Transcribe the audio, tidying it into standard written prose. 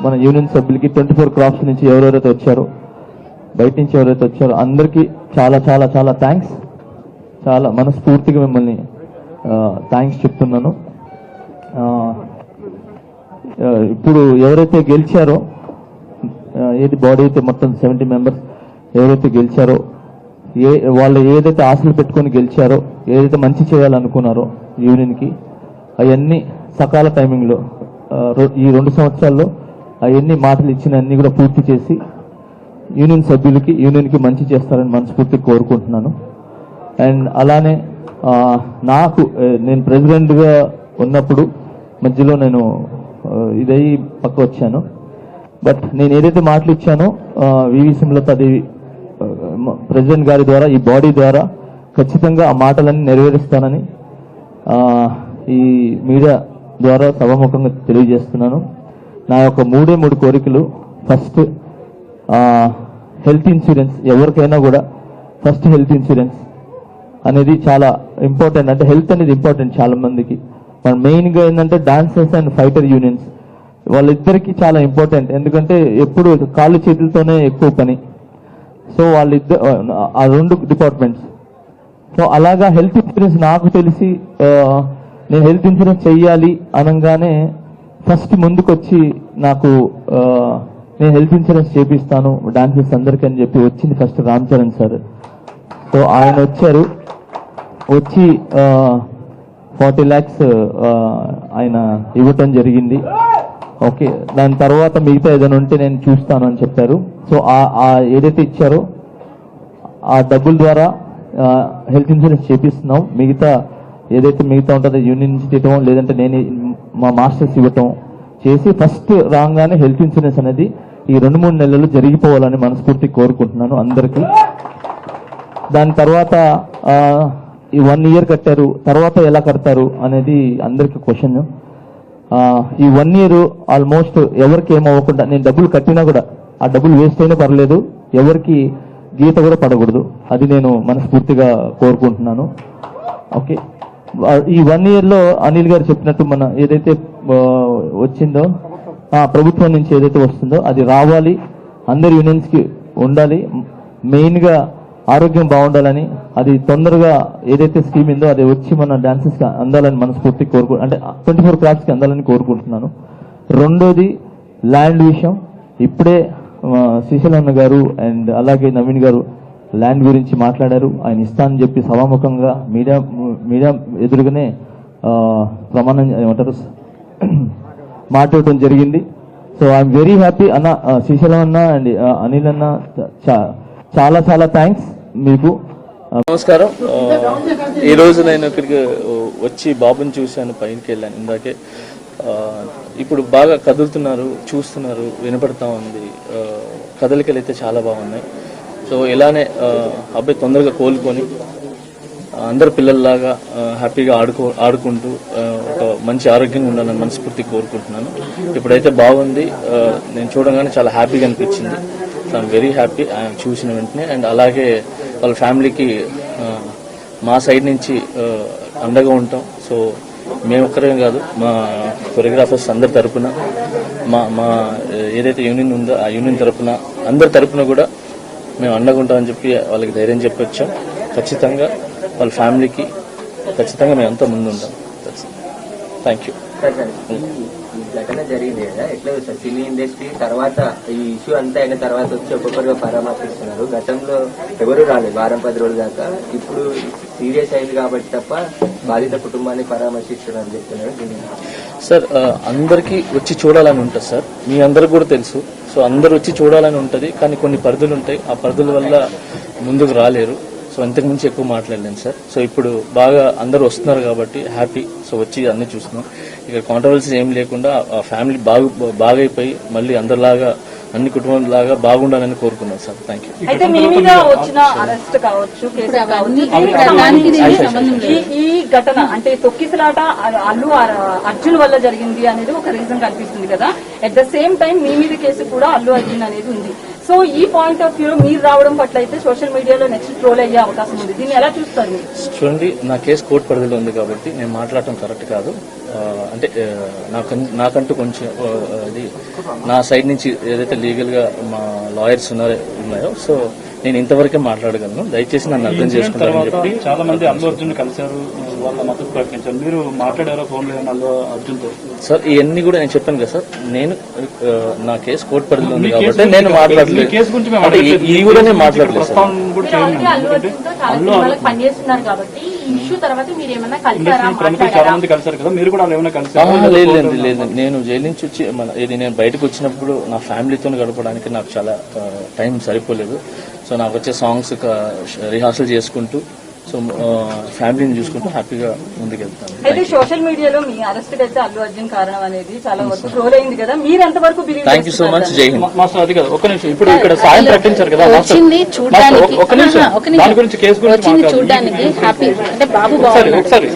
మన యూనియన్ సభ్యులకి 24 క్రాప్స్ నుంచి ఎవరెవరైతే వచ్చారో, బయట నుంచి ఎవరైతే వచ్చారో అందరికీ చాలా చాలా చాలా థ్యాంక్స్. చాలా మనస్ఫూర్తిగా మిమ్మల్ని థ్యాంక్స్ చెప్తున్నాను. ఇప్పుడు ఎవరైతే గెలిచారో, ఏది బాడీ అయితే మొత్తం 70 మెంబర్స్ ఎవరైతే గెలిచారో, వాళ్ళు ఏదైతే ఆశలు పెట్టుకొని గెలిచారో, ఏదైతే మంచి చేయాలనుకున్నారో యూనియన్కి, అవన్నీ సకాల టైమింగ్లో ఈ 2 సంవత్సరాల్లో అవన్నీ మాటలు ఇచ్చిన అన్ని కూడా పూర్తి చేసి యూనియన్ సభ్యులకి, యూనియన్కి మంచి చేస్తారని మనస్ఫూర్తిగా కోరుకుంటున్నాను. అండ్ అలానే నేను ప్రెసిడెంట్గా ఉన్నప్పుడు మధ్యలో నేను ఇదయ్యి పక్క వచ్చాను. బట్ నేను ఏదైతే మాటలు ఇచ్చానో వివి సుమలతాదేవి ప్రెసిడెంట్ గారి ద్వారా, ఈ బాడీ ద్వారా ఖచ్చితంగా ఆ మాటలన్నీ నెరవేరుస్తానని ఈ మీడియా ద్వారా సభాముఖంగా తెలియజేస్తున్నాను. నా యొక్క 3 కోరికలు. First, health insurance. ఎవరికైనా కూడా ఫస్ట్ హెల్త్ ఇన్సూరెన్స్ అనేది చాలా ఇంపార్టెంట్. అంటే హెల్త్ అనేది ఇంపార్టెంట్ చాలా మందికి. మన మెయిన్గా ఏంటంటే డాన్సర్స్ అండ్ ఫైటర్ యూనియన్స్ వాళ్ళిద్దరికీ చాలా ఇంపార్టెంట్. ఎందుకంటే ఎప్పుడు కాళ్ళు చేతులతోనే ఎక్కువ పని. సో వాళ్ళిద్దరు ఆ 2 డిపార్ట్మెంట్స్. సో అలాగా హెల్త్ ఇన్సూరెన్స్ నాకు తెలిసి నేను హెల్త్ ఇన్సూరెన్స్ చెయ్యాలి అనగానే ఫస్ట్ ముందుకొచ్చి నాకు నేను హెల్త్ ఇన్సూరెన్స్ చేపిస్తాను డాన్సర్స్ అందరికీ అని చెప్పి వచ్చింది first Ram Charan sir. So ఆయన వచ్చారు, వచ్చి 40 lakhs ఆయన ఇవ్వటం జరిగింది. ఓకే, దాని తర్వాత మిగతా ఏదైనా ఉంటే నేను చూస్తాను అని చెప్పారు. సో ఏదైతే ఇచ్చారో ఆ డబ్బుల ద్వారా హెల్త్ ఇన్సూరెన్స్ చేపిస్తున్నాం. మిగతా ఉంటుందో యూనియన్ నుంచి ఇవ్వటం, లేదంటే నేను మా మాస్టర్స్ ఇవ్వటం చేసి ఫస్ట్ రాగానే హెల్త్ ఇన్సూరెన్స్ అనేది ఈ 2-3 నెలలు జరిగిపోవాలని మనస్ఫూర్తిగా కోరుకుంటున్నాను అందరికీ. దాని తర్వాత ఈ 1 year కట్టారు, తర్వాత ఎలా కడతారు అనేది అందరికీ క్వశ్చన్. ఈ 1 year ఆల్మోస్ట్ ఎవరికి ఏమవ్వకుండా, నేను డబ్బులు కట్టినా కూడా ఆ డబ్బులు వేస్ట్ అయినా పర్లేదు, ఎవరికి గీత కూడా పడకూడదు. అది నేను మనస్ఫూర్తిగా కోరుకుంటున్నాను. ఓకే, ఈ 1 yearలో అనిల్ గారు చెప్పినట్టు మన ఏదైతే వచ్చిందో ప్రభుత్వం నుంచి ఏదైతే వస్తుందో అది రావాలి, అందరి యూనియన్స్కి ఉండాలి. మెయిన్గా ఆరోగ్యం బాగుండాలని, అది తొందరగా ఏదైతే స్కీమ్ ఉందో అది వచ్చి మన డాన్సెస్కి అందాలని మనస్ఫూర్తిగా అంటే 24 క్రాప్స్కి అందాలని కోరుకుంటున్నాను. రెండోది ల్యాండ్ విషయం. ఇప్పుడే శ్రీశైలన్న గారు అండ్ అలాగే నవీన్ గారు ల్యాండ్ గురించి మాట్లాడారు. ఆయన ఇస్తానని చెప్పి సభాముఖంగా మీడియా ఎదురుగానే ప్రమాణం ఏమంటారు మాట్లాడటం జరిగింది. సో ఐఎమ్ వెరీ హ్యాపీ అన్న, శ్రీశైలం అన్న అండ్ అనిల్ అన్న, చాలా చాలా థ్యాంక్స్ మీకు. నమస్కారం. ఈరోజు నేను ఇక్కడికి వచ్చి బాబుని చూశాను, పైనకి వెళ్ళాను ఇందాకే. ఇప్పుడు బాగా కదులుతున్నారు, చూస్తున్నారు, వినపడతా ఉంది. కదలికలు అయితే చాలా బాగున్నాయి. సో ఇలానే అబ్బాయి తొందరగా కోలుకొని అందరు పిల్లల్లాగా హ్యాపీగా ఆడుకుంటూ ఒక మంచి ఆరోగ్యంగా ఉండాలని మనస్ఫూర్తి కోరుకుంటున్నాను. ఇప్పుడైతే బాగుంది, నేను చూడగానే చాలా హ్యాపీగా అనిపించింది. సో ఐఎమ్ వెరీ హ్యాపీ ఆయన చూసిన వెంటనే. అండ్ అలాగే వాళ్ళ ఫ్యామిలీకి మా సైడ్ నుంచి అండగా ఉంటాం. సో మేము ఒక్కరేం కాదు, మా కొరియోగ్రాఫర్స్ అందరి తరపున, మా ఏదైతే యూనియన్ ఉందో ఆ యూనియన్ తరపున, అందరి తరపున కూడా మేము అండగా ఉంటామని చెప్పి వాళ్ళకి ధైర్యం చెప్పి వచ్చాం. ఖచ్చితంగా వాళ్ళ ఫ్యామిలీకి ఖచ్చితంగా మేము అంతా ముందు ఉంటాం. Thank you. ఘటన జరిగింది కదా, ఎట్లా సార్ సినీ ఇండస్ట్రీ తర్వాత ఈ ఇష్యూ అంతా అయిన తర్వాత వచ్చి ఒక్కొక్కరుగా పరామర్శిస్తున్నారు. గతంలో ఎవరు రాలేదు 10 రోజుల దాకా. ఇప్పుడు సీరియస్ అయింది కాబట్టి తప్ప బాధిత కుటుంబాన్ని పరామర్శిస్తున్నారని చెప్తున్నారు. సార్ అందరికీ వచ్చి చూడాలని ఉంటుంది సార్, మీ అందరికి కూడా తెలుసు. సో అందరు వచ్చి చూడాలని ఉంటుంది, కానీ కొన్ని పరిధులు ఉంటాయి, ఆ పరిధుల వల్ల ముందుకు రాలేరు. సో ఇంతకు మించి ఎక్కువ మాట్లాడలేను సార్. సో ఇప్పుడు బాగా అందరూ వస్తున్నారు కాబట్టి హ్యాపీ. సో వచ్చి అన్ని చూస్తున్నాం. ఇక్కడ కాంట్రవర్సీ ఏం లేకుండా ఆ ఫ్యామిలీ బాగైపోయి మళ్ళీ అందరిలాగా అన్ని కుటుంబం లాగా బాగుండాలని కోరుకున్నాను సార్. Thank you. అయితే మీ మీద వచ్చిన అరెస్ట్ కావచ్చు, కేసు కావచ్చు, ఈ ఘటన అంటే తొక్కిసలాట అల్లు అర్జున్ వల్ల జరిగింది అనేది ఒక రీజన్ కనిపిస్తుంది కదా. అట్ ద సేమ్ టైం మీ మీద కేసు కూడా అల్లు అర్జున్ అనేది ఉంది. సో ఈ పాయింట్ ఆఫ్ వ్యూలో మీరు రావడం పట్ల అయితే సోషల్ మీడియాలో నెక్స్ట్ ట్రోల్ అయ్యే అవకాశం ఉంది. దీన్ని ఎలా చూస్తారు మీరు? చూడండి, నా కేసు కోర్టు పరిధిలో ఉంది కాబట్టి నేను మాట్లాడటం కరెక్ట్ కాదు. అంటే నాకంటూ కొంచెం ఇది నా సైడ్ నుంచి ఏదైతే లీగల్ గా మా లాయర్స్ ఉన్నాయో సో నేను ఇంతవరకే మాట్లాడగలను. దయచేసి నన్ను అర్థం చేసుకుంటారని చెప్పి. చాలా మంది అల్లు అర్జున్ కలిశారు, వాళ్ళ మద్దతు ప్రకటించారు. మీరు మాట్లాడారో ఫోన్ లో అల్లు అర్జున్ తో? సార్ ఇవన్నీ కూడా నేను చెప్పాను కదా సార్, నేను నా కేసు కోర్టు పరిధిలో ఉంది కాబట్టి నేను మాట్లాడలేదు. ఇది కూడా నేను మాట్లాడలేదు సార్. మీరు ఆల్రెడీ అల్లు అర్జున్తో చాలా సినిమాలకు పనిచేస్తున్నారు కాబట్టి ఈ ఇష్యూ తర్వాత మీరు ఏమన్నా కలిసారా, చాలా మంది కలిసారు కదా, మీరు కూడా ఏమైనా కలిసారు? లేదు. నేను జైలు నుంచి వచ్చి నేను బయటకు వచ్చినప్పుడు నా ఫ్యామిలీతో గడపడానికి నాకు చాలా టైం సరిపోలేదు. సో నాకు వచ్చే సాంగ్స్ రిహార్సల్ చేసుకుంటూ సో ఫ్యామిలీని చూసుకుంటూ హ్యాపీగా ముందుకెళ్తాను. అయితే సోషల్ మీడియాలో మీ అరెస్ట్ అయితే అల్లు అర్జున్ కారణం అనేది చాలా వరకు ట్రోల్ అయింది కదా, మీరు ఎంతవరకు believe thank you so much. జై హింద్. మాస్టర్ అది కదా, ఒక్క నిమిషం. ఇప్పుడు ఇక్కడ సాయం ప్రకటించారు కదా మాస్టర్, ఒక్క నిమిషం దాని గురించి కేసు గురించి చూడడానికి హ్యాపీ అంటే బాబు ఒకసారి